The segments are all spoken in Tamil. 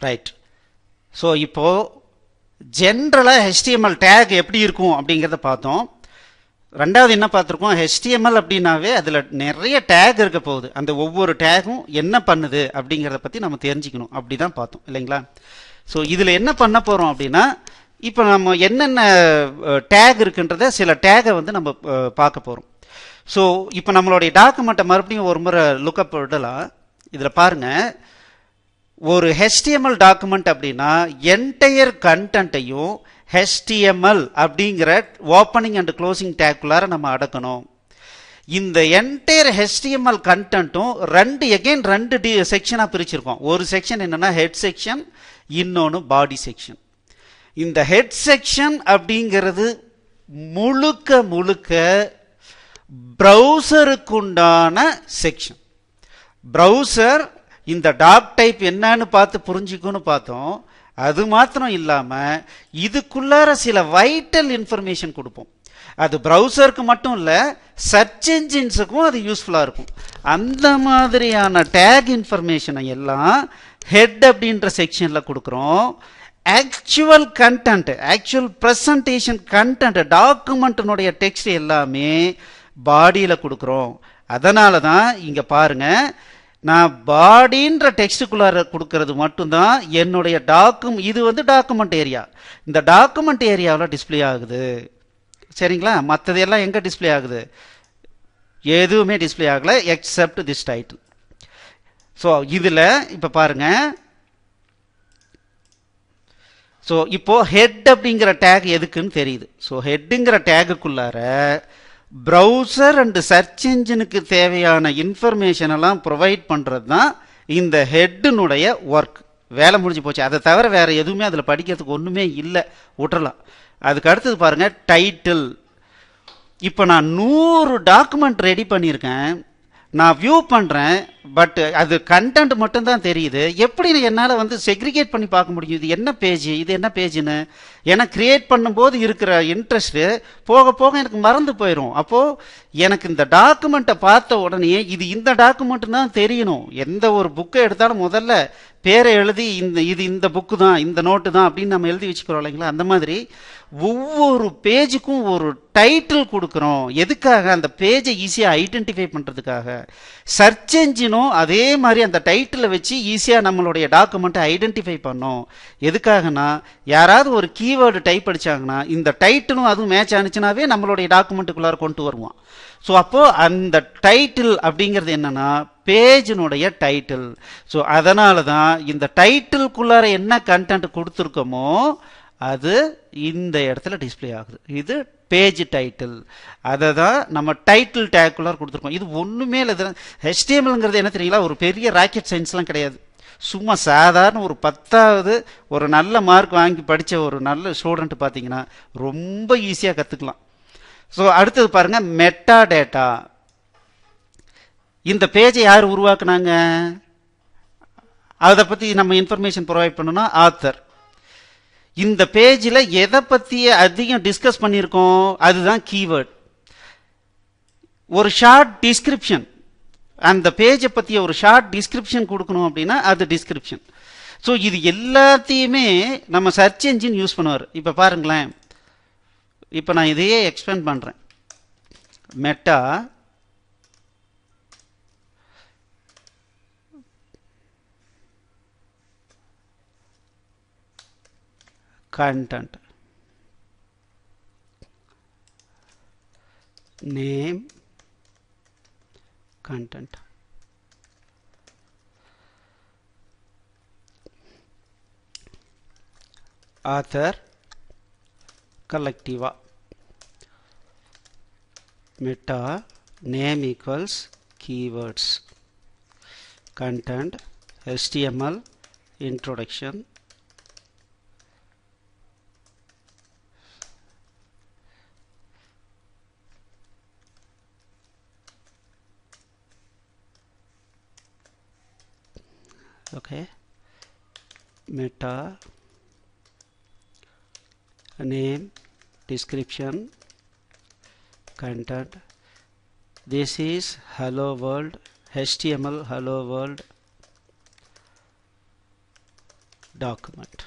ரைட். ஸோ இப்போது ஜென்ரலாக HTML டேக் எப்படி இருக்கும் அப்படிங்கிறத பார்த்தோம். ரெண்டாவது என்ன பார்த்துருக்கோம், HTML அப்படின்னாவே அதில் நிறைய டேக் இருக்க போகுது. அந்த ஒவ்வொரு டேகும் என்ன பண்ணுது அப்படிங்கிறத பற்றி நம்ம தெரிஞ்சுக்கணும். அப்படி தான் பார்த்தோம் இல்லைங்களா? ஸோ இதில் என்ன பண்ண போகிறோம் அப்படின்னா, இப்போ நம்ம என்னென்ன டேக் இருக்குன்றத சில டேகை வந்து நம்ம பார்க்க போகிறோம். ஸோ இப்போ நம்மளுடைய டாக்குமெண்ட்டை மறுபடியும் ஒரு முறை லுக்கப் விடலாம். இதில் பாருங்கள், ஒரு HTML டாக்குமெண்ட் அப்படின்னா என்டையர் கண்டென்ட்டையும் HTML அப்படிங்கிற ஓப்பனிங் அண்ட் க்ளோசிங் டேக்குள்ளார நம்ம அடக்கணும். இந்த என்டையர் HTML கண்டென்ட்டும் ரெண்டு செக்ஷனாக பிரிச்சிருக்கோம். ஒரு செக்ஷன் என்னன்னா ஹெட் செக்ஷன், இன்னொன்று பாடி செக்ஷன். இந்த ஹெட் செக்ஷன் அப்படிங்கிறது முழுக்க முழுக்க ப்ரௌசருக்குண்டான செக்ஷன். ப்ரௌசர் இந்த டாக் டைப் என்னன்னு பார்த்து புரிஞ்சுக்குன்னு பார்த்தோம். அது மாத்திரம் இல்லாமல் இதுக்குள்ளார சில வைட்டல் இன்ஃபர்மேஷன் கொடுப்போம். அது ப்ரௌசருக்கு மட்டும் இல்லை, சர்ச் என்ஜின்ஸுக்கும் அது யூஸ்ஃபுல்லாக இருக்கும். அந்த மாதிரியான டேக் இன்ஃபர்மேஷனை எல்லாம் ஹெட் அப்படின்ற செக்ஷனில் கொடுக்குறோம். Actual content, actual presentation content, டாக்குமெண்ட்டினுடைய டெக்ஸ்ட் எல்லாமே பாடியில் கொடுக்குறோம். அதனால தான் இங்கே பாருங்கள், நான் பாடின்ற டெக்ஸ்டுக்குள்ளார கொடுக்கறது மட்டும்தான் என்னுடைய இது வந்து டாக்குமெண்ட் ஏரியா. இந்த டாக்குமெண்ட் ஏரியாவில் டிஸ்பிளே ஆகுது. சரிங்களா? மற்றதெல்லாம் எங்கே டிஸ்பிளே ஆகுது? எதுவுமே டிஸ்பிளே ஆகலை எக்ஸப்ட் திஸ் டைட்டில். ஸோ இதில் இப்போ பாருங்க, ஸோ இப்போ ஹெட் அப்படிங்கிற டேக் எதுக்குன்னு தெரியுது. ஸோ ஹெட்டுங்கிற டேகுக்குள்ளார ப்ரௌசர் அண்ட் சர்ச் என்ஜினுக்கு தேவையான இன்ஃபர்மேஷன் எல்லாம் ப்ரொவைட் பண்ணுறது தான் இந்த ஹெட்டுனுடைய ஒர்க். வேலை முடிஞ்சு போச்சு. அதை தவிர வேறு எதுவுமே அதில் படிக்கிறதுக்கு ஒன்றுமே இல்லை, விட்டுறலாம். அதுக்கு அடுத்தது பாருங்கள், டைட்டில். இப்போ நான் 100 டாக்குமெண்ட் ரெடி பண்ணியிருக்கேன், நான் வியூ பண்ணுறேன், பட் அது கண்டென்ட் மட்டும்தான் தெரியுது. எப்படி என்னால் வந்து செக்ரிகேட் பண்ணி பார்க்க முடியும் இது என்ன பேஜ், இது என்ன பேஜுன்னு? ஏன்னா கிரியேட் பண்ணும்போது இருக்கிற இன்ட்ரெஸ்ட்டு போக போக எனக்கு மறந்து போயிடும். அப்போது எனக்கு இந்த டாக்குமெண்ட்டை பார்த்த உடனே இது இந்த டாக்குமெண்ட்டு தான் தெரியணும். எந்த ஒரு புக்கை எடுத்தாலும் முதல்ல பேரை எழுதி இந்த புக்கு தான், இந்த நோட்டு தான் அப்படின்னு நம்ம எழுதி வச்சுக்கிறோம் இல்லைங்களா? அந்த மாதிரி ஒவ்வொரு பேஜுக்கும் ஒரு டைட்டில் கொடுக்குறோம். எதுக்காக? அந்த பேஜை ஈஸியாக ஐடென்டிஃபை பண்ணுறதுக்காக. சர்ச் என்ஜினும் அதே மாதிரி அந்த டைட்டிலை வச்சு ஈஸியாக நம்மளுடைய டாக்குமெண்ட்டை ஐடென்டிஃபை பண்ணோம். எதுக்காகனா, யாராவது ஒரு கீவேர்டு டைப் அடித்தாங்கன்னா இந்த டைட்டிலும் அதுவும் மேட்ச் ஆனிச்சுனாவே நம்மளுடைய டாக்குமெண்ட்டுக்குள்ளார கொண்டு வருவான். ஸோ அப்போது அந்த டைட்டில் அப்படிங்கிறது என்னன்னா பேஜினுடைய டைட்டில். ஸோ அதனால தான் இந்த டைட்டிலுக்குள்ளார என்ன கண்டென்ட் கொடுத்துருக்கோமோ அது இந்த இடத்துல டிஸ்பிளே ஆகுது. இது பேஜ் டைட்டில். அதை தான் நம்ம டைட்டில் டேக்குள்ளார கொடுத்துருக்கோம். இது ஒன்றுமே இல்லை. HTMLங்கிறது என்ன தெரியுங்களா? ஒரு பெரிய ராக்கெட் சயின்ஸ்லாம் கிடையாது. சும்மா சாதாரண ஒரு 10வது ஒரு நல்ல மார்க் வாங்கி படித்த ஒரு நல்ல ஸ்டூடெண்ட் பார்த்தீங்கன்னா ரொம்ப ஈஸியாக கற்றுக்கலாம். ஸோ அடுத்தது பாருங்கள், மெட்டா டேட்டா. இந்த பேஜை யார் உருவாக்குனாங்க? அதை பற்றி நம்ம இன்ஃபர்மேஷன் ப்ரொவைட் பண்ணணும்னா ஆத்தர். இந்த பேஜில் எதை பற்றி அதிகம் டிஸ்கஸ் பண்ணியிருக்கோம் அதுதான் கீவேர்ட். ஒரு ஷார்ட் டிஸ்கிரிப்ஷன், அந்த பேஜை பற்றிய ஒரு ஷார்ட் டிஸ்கிரிப்ஷன் கொடுக்கணும் அப்படின்னா அது டிஸ்கிரிப்ஷன். ஸோ இது எல்லாத்தையுமே நம்ம சர்ச் என்ஜின் யூஸ் பண்ணுவார். இப்போ பாருங்களேன், இப்போ நான் இதையே எக்ஸ்பேண்ட் பண்ணுறேன். Meta content, name, content. Author collectiva. Meta name equals keywords. Content HTML introduction. Okay, meta name, description, content. This is hello world, HTML hello world. Document.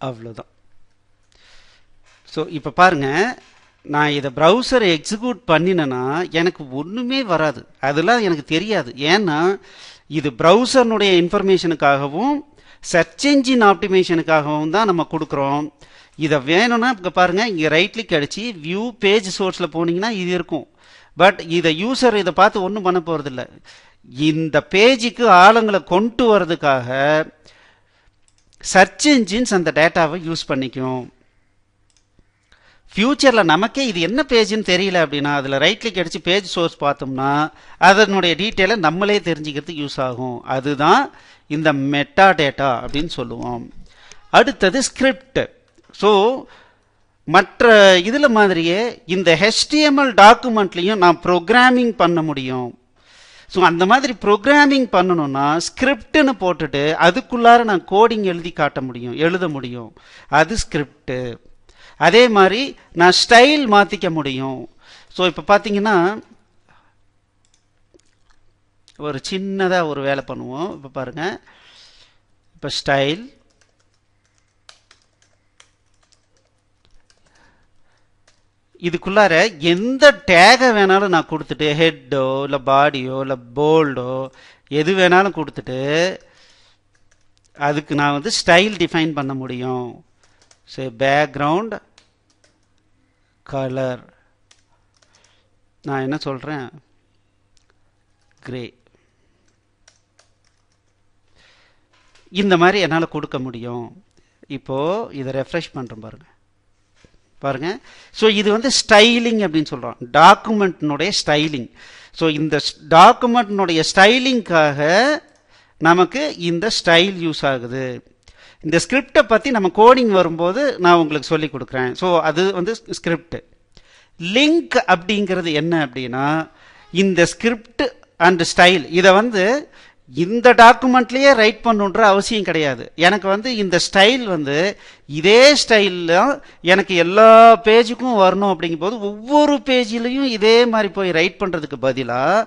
அவ்வளோதான். ஸோ இப்போ பாருங்கள், நான் இதை ப்ரௌசரை எக்ஸிக்யூட் பண்ணினேன்னா எனக்கு ஒன்றுமே வராது, அதெல்லாம் எனக்கு தெரியாது. ஏன்னா இது ப்ரௌசர்னுடைய இன்ஃபர்மேஷனுக்காகவும் சர்ச் என்ஜின் ஆப்டிமேஷனுக்காகவும் தான் நம்ம கொடுக்குறோம். இதை வேணும்னா இப்போ பாருங்கள், இங்கே ரைட் கிளிக் அடித்து வியூ பேஜ் சோர்ஸில் போனீங்கன்னா இது இருக்கும். பட் இதை யூசர் இதை பார்த்து ஒன்றும் பண்ண போகிறதில்ல. இந்த பேஜுக்கு ஆளுங்களை கொண்டு வர்றதுக்காக சர்ச் என்ஜின்ஸ் அந்த டேட்டாவை யூஸ் பண்ணிக்கும். ஃப்யூச்சரில் நமக்கே இது என்ன பேஜுன்னு தெரியல அப்படின்னா அதில் ரைட் கிளிக் அடித்து பேஜ் சோர்ஸ் பார்த்தோம்னா அதனுடைய டீட்டெயிலை நம்மளே தெரிஞ்சுக்கிறதுக்கு யூஸ் ஆகும். அதுதான் இந்த மெட்டா டேட்டா அப்படின்னு சொல்லுவோம். அடுத்தது ஸ்கிரிப்ட். ஸோ மற்ற இதில் மாதிரியே இந்த HTML டாக்குமெண்ட்லேயும் நான் ப்ரோக்ராமிங் பண்ண முடியும். ஸோ அந்த மாதிரி ப்ரோக்ராமிங் பண்ணணும்னா ஸ்கிரிப்டுன்னு போட்டுட்டு அதுக்குள்ளார நான் கோடிங் எழுத முடியும். அது ஸ்கிரிப்டு. அதே மாதிரி நான் ஸ்டைல் மாற்றிக்க முடியும். ஸோ இப்போ பார்த்தீங்கன்னா ஒரு சின்னதாக ஒரு வேலை பண்ணுவோம். இப்போ பாருங்கள், இப்போ ஸ்டைல், இதுக்குள்ளார எந்த டேகை வேணாலும் நான் கொடுத்துட்டு ஹெட்டோ இல்லை பாடியோ இல்லை போல்டோ எது வேணாலும் கொடுத்துட்டு அதுக்கு நான் வந்து ஸ்டைல் டிஃபைன் பண்ண முடியும். சரி, பேக்ரவுண்ட் கலர் நான் என்ன சொல்கிறேன், கிரே. இந்த மாதிரி என்னால் கொடுக்க முடியும். இப்போது இதை ரெஃப்ரெஷ் பண்ணுறேன் பாருங்கள். ஸோ இது வந்து ஸ்டைலிங் அப்படின்னு சொல்கிறோம், டாக்குமெண்ட்னுடைய ஸ்டைலிங். ஸோ இந்த டாக்குமெண்ட்னுடைய ஸ்டைலிங்காக நமக்கு இந்த ஸ்டைல் யூஸ் ஆகுது. இந்த ஸ்கிரிப்டை பற்றி நம்ம கோடிங் வரும்போது நான் உங்களுக்கு சொல்லி கொடுக்குறேன். ஸோ அது வந்து ஸ்கிரிப்ட். லிங்க் அப்படிங்கிறது என்ன அப்படின்னா இந்த ஸ்கிரிப்ட் அண்ட் ஸ்டைல் இதை வந்து இந்த டாக்குமெண்ட்லேயே ரைட் பண்ணுன்ற அவசியம் கிடையாது. எனக்கு வந்து இந்த ஸ்டைல் வந்து இதே ஸ்டைலில் எனக்கு எல்லா பேஜுக்கும் வரணும் அப்படிங்கும்போது ஒவ்வொரு பேஜிலையும் இதே மாதிரி போய் ரைட் பண்ணுறதுக்கு பதிலாக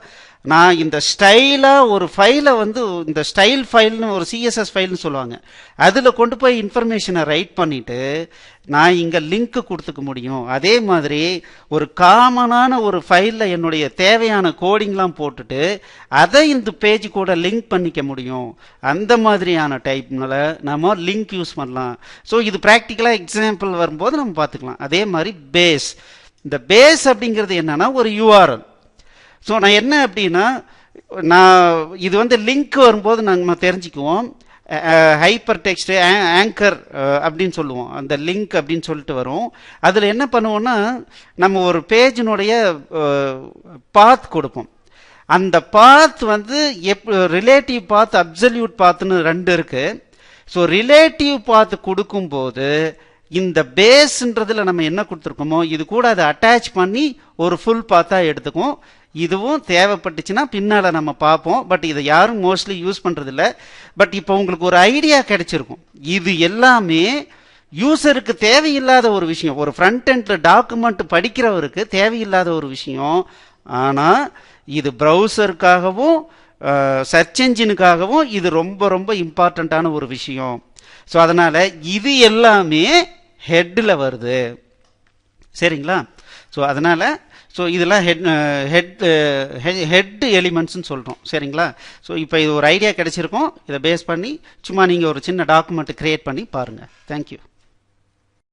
நான் இந்த ஸ்டைலாக ஒரு ஃபைலை வந்து இந்த ஸ்டைல் ஃபைல்னு ஒரு CSS ஃபைல்னு சொல்லுவாங்க, அதில் கொண்டு போய் இன்ஃபர்மேஷனை ரைட் பண்ணிவிட்டு நான் இங்கே லிங்க்கு கொடுத்துக்க முடியும். அதே மாதிரி ஒரு காமனான ஒரு ஃபைலில் என்னுடைய தேவையான கோடிங்லாம் போட்டுட்டு அதை இந்த பேஜ் கூட லிங்க் பண்ணிக்க முடியும். அந்த மாதிரியான டைப்னால நம்ம லிங்க் யூஸ் பண்ணலாம். ஸோ இது ப்ராக்டிக்கலாக எக்ஸாம்பிள் வரும்போது நம்ம பார்த்துக்கலாம். அதே மாதிரி பேஸ். இந்த பேஸ் அப்படிங்கிறது என்னன்னா ஒரு URL. ஸோ நான் என்ன அப்படின்னா நான் இது வந்து லிங்க் வரும்போது நம்ம தெரிஞ்சுக்குவோம். ஹைப்பர் டெக்ஸ்ட் ஆங்கர் அப்படின்னு சொல்லுவோம். அந்த லிங்க் அப்படின்னு சொல்லிட்டு வரும். அதில் என்ன பண்ணுவோம்னா நம்ம ஒரு பேஜினுடைய பாத் கொடுப்போம். அந்த பாத் வந்து ரிலேட்டிவ் பாத், அப்சல்யூட் பாத்னு ரெண்டு இருக்கு. ஸோ ரிலேட்டிவ் பாத் கொடுக்கும்போது இந்த பேஸ்ன்றதுல நம்ம என்ன கொடுத்துருக்கோமோ இது கூட அதை அட்டாச் பண்ணி ஒரு ஃபுல் பாத்தா எடுத்துக்கும். இதுவும் தேவைப்பட்டுச்சுன்னா பின்னால நம்ம பார்ப்போம். பட் இதை யாரும் மோஸ்ட்லி யூஸ் பண்றதில்ல. பட் இப்போ உங்களுக்கு ஒரு ஐடியா கிடைச்சிருக்கும். இது எல்லாமே யூசருக்கு தேவையில்லாத ஒரு விஷயம், ஒரு ஃப்ரண்ட் எண்ட்ல டாக்குமெண்ட் படிக்கிறவருக்கு தேவையில்லாத ஒரு விஷயம். ஆனால் இது ப்ரௌசருக்காகவும் சர்ச் என்ஜினுக்காகவும் இது ரொம்ப ரொம்ப இம்பார்ட்டண்ட்டான ஒரு விஷயம். ஸோ அதனால் இது எல்லாமே ஹெட்டில் வருது. சரிங்களா? ஸோ அதனால் இதெல்லாம் ஹெட் எலிமெண்ட்ஸ்னு சொல்கிறோம். சரிங்களா? ஸோ இப்போ இது ஒரு ஐடியா கிடைச்சிருக்கும். இதை பேஸ் பண்ணி சும்மா நீங்கள் ஒரு சின்ன டாக்குமெண்ட் கிரியேட் பண்ணி பாருங்கள். தேங்க்யூ.